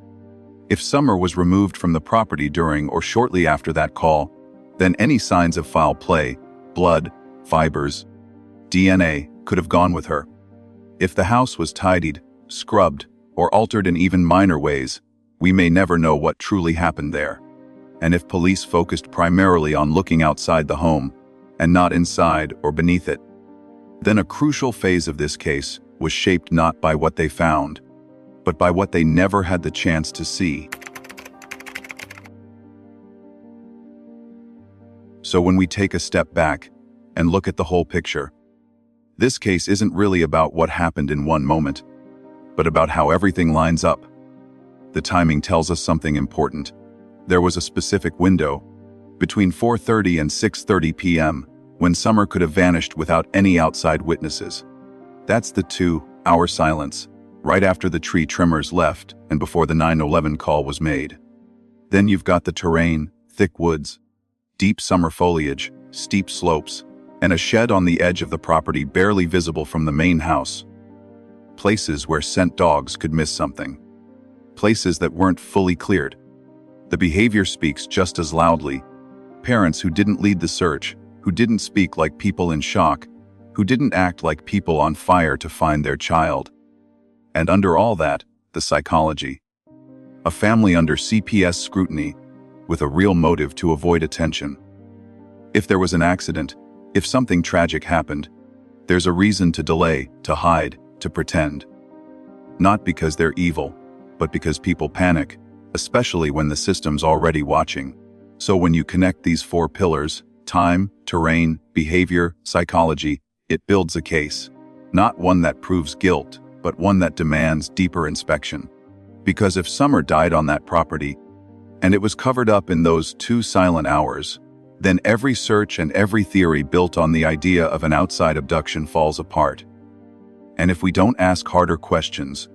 If Summer was removed from the property during or shortly after that call, then any signs of foul play, blood, fibers, DNA, could have gone with her. If the house was tidied, scrubbed, or altered in even minor ways, we may never know what truly happened there. And if police focused primarily on looking outside the home, and not inside or beneath it, then a crucial phase of this case was shaped not by what they found, but by what they never had the chance to see. So when we take a step back and look at the whole picture, this case isn't really about what happened in one moment, but about how everything lines up. The timing tells us something important. There was a specific window, between 4:30 and 6:30 p.m., when Summer could have vanished without any outside witnesses. That's the 2-hour silence, right after the tree trimmers left and before the 911 call was made. Then you've got the terrain, thick woods, deep summer foliage, steep slopes, and a shed on the edge of the property barely visible from the main house. Places where scent dogs could miss something. Places that weren't fully cleared. The behavior speaks just as loudly. Parents who didn't lead the search, who didn't speak like people in shock, who didn't act like people on fire to find their child. And under all that, the psychology. A family under CPS scrutiny, with a real motive to avoid attention. If there was an accident, if something tragic happened, there's a reason to delay, to hide, to pretend. Not because they're evil, but because people panic, especially when the system's already watching. So when you connect these 4 pillars, time, terrain, behavior, psychology, it builds a case. Not one that proves guilt, but one that demands deeper inspection. Because if Summer died on that property, and it was covered up in those 2 silent hours, then every search and every theory built on the idea of an outside abduction falls apart. And if we don't ask harder questions,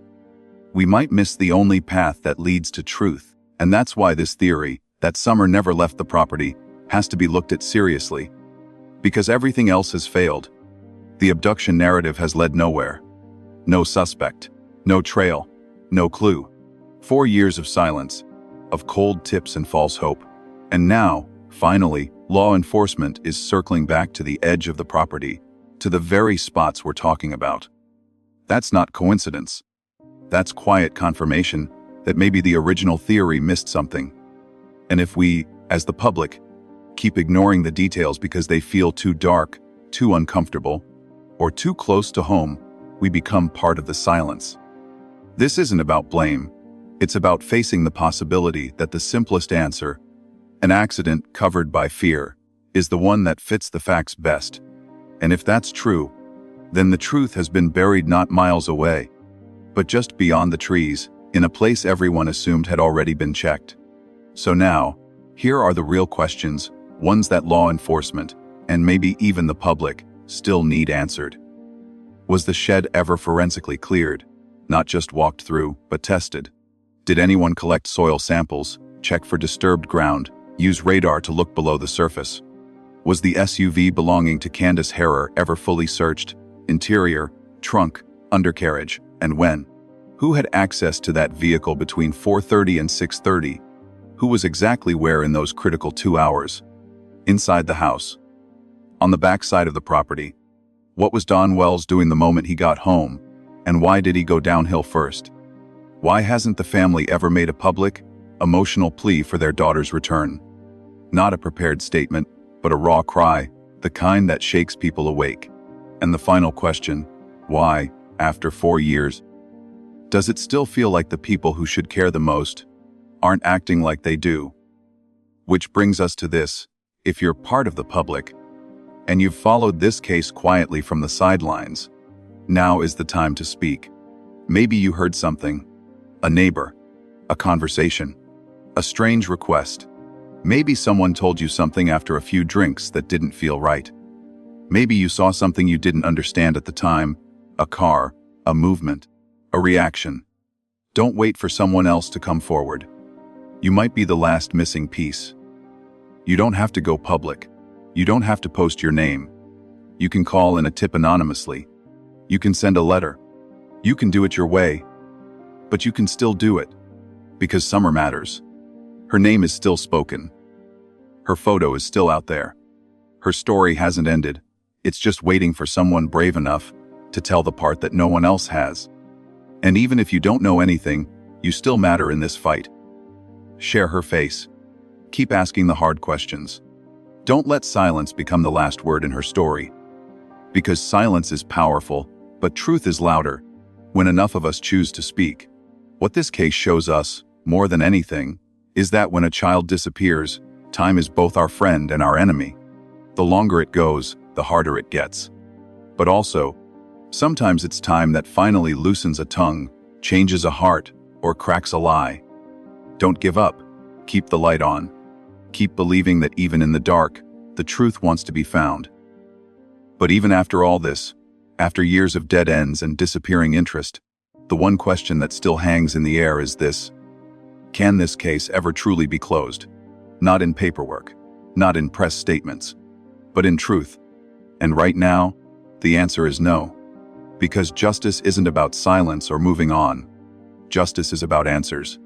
we might miss the only path that leads to truth. And that's why this theory, that Summer never left the property, has to be looked at seriously. Because everything else has failed. The abduction narrative has led nowhere. No suspect, No trail, no clue. 4 years of silence, of cold tips and false hope. And now, finally, law enforcement is circling back to the edge of the property, to the very spots we're talking about. That's not coincidence. That's quiet confirmation that maybe the original theory missed something. And if we, as the public, keep ignoring the details because they feel too dark, too uncomfortable, or too close to home, we become part of the silence. This isn't about blame. It's about facing the possibility that the simplest answer, an accident covered by fear, is the one that fits the facts best. And if that's true, then the truth has been buried not miles away, but just beyond the trees, in a place everyone assumed had already been checked. So now, here are the real questions, ones that law enforcement, and maybe even the public, still need answered. Was the shed ever forensically cleared? Not just walked through, but tested? Did anyone collect soil samples, check for disturbed ground, use radar to look below the surface? Was the SUV belonging to Candus ever fully searched? Interior, trunk, undercarriage, and when? Who had access to that vehicle between 4:30 and 6:30? Who was exactly where in those critical 2 hours? Inside the house. On the back side of the property. What was Don Wells doing the moment he got home? And why did he go downhill first? Why hasn't the family ever made a public, emotional plea for their daughter's return? Not a prepared statement, but a raw cry, the kind that shakes people awake. And the final question, why, after 4 years, does it still feel like the people who should care the most aren't acting like they do? Which brings us to this: if you're part of the public, and you've followed this case quietly from the sidelines, now is the time to speak. Maybe you heard something, a neighbor, a conversation, a strange request. Maybe someone told you something after a few drinks that didn't feel right. Maybe you saw something you didn't understand at the time, a car, a movement, a reaction. Don't wait for someone else to come forward. You might be the last missing piece. You don't have to go public. You don't have to post your name. You can call in a tip anonymously. You can send a letter. You can do it your way. But you can still do it. Because Summer matters. Her name is still spoken. Her photo is still out there. Her story hasn't ended. It's just waiting for someone brave enough to tell the part that no one else has. And even if you don't know anything, you still matter in this fight. Share her face. Keep asking the hard questions. Don't let silence become the last word in her story. Because silence is powerful, but truth is louder when enough of us choose to speak. What this case shows us, more than anything, is that when a child disappears, time is both our friend and our enemy. The longer it goes, the harder it gets. But also, sometimes it's time that finally loosens a tongue, changes a heart, or cracks a lie. Don't give up. Keep the light on. Keep believing that even in the dark, the truth wants to be found. But even after all this, after years of dead ends and disappearing interest, the one question that still hangs in the air is this: can this case ever truly be closed? Not in paperwork, not in press statements, but in truth. And right now, the answer is no. Because justice isn't about silence or moving on. Justice is about answers.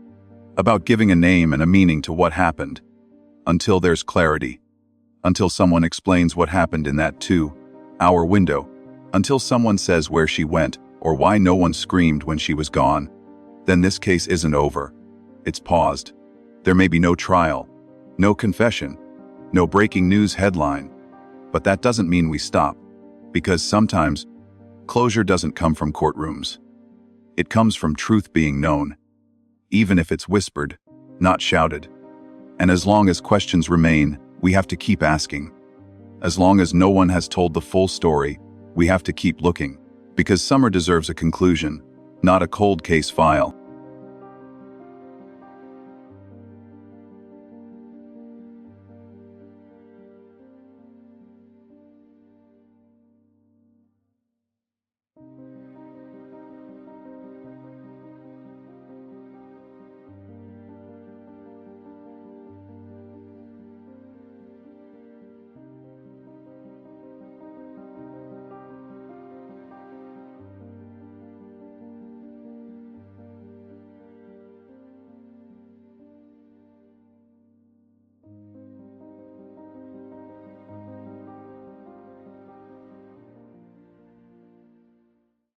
About giving a name and a meaning to what happened. Until there's clarity. Until someone explains what happened in that 2-hour window. Until someone says where she went or why no one screamed when she was gone. Then this case isn't over. It's paused. There may be no trial, no confession, no breaking news headline. But that doesn't mean we stop. Because sometimes, closure doesn't come from courtrooms. It comes from truth being known. Even if it's whispered, not shouted. And as long as questions remain, we have to keep asking. As long as no one has told the full story, we have to keep looking. Because Summer deserves a conclusion, not a cold case file.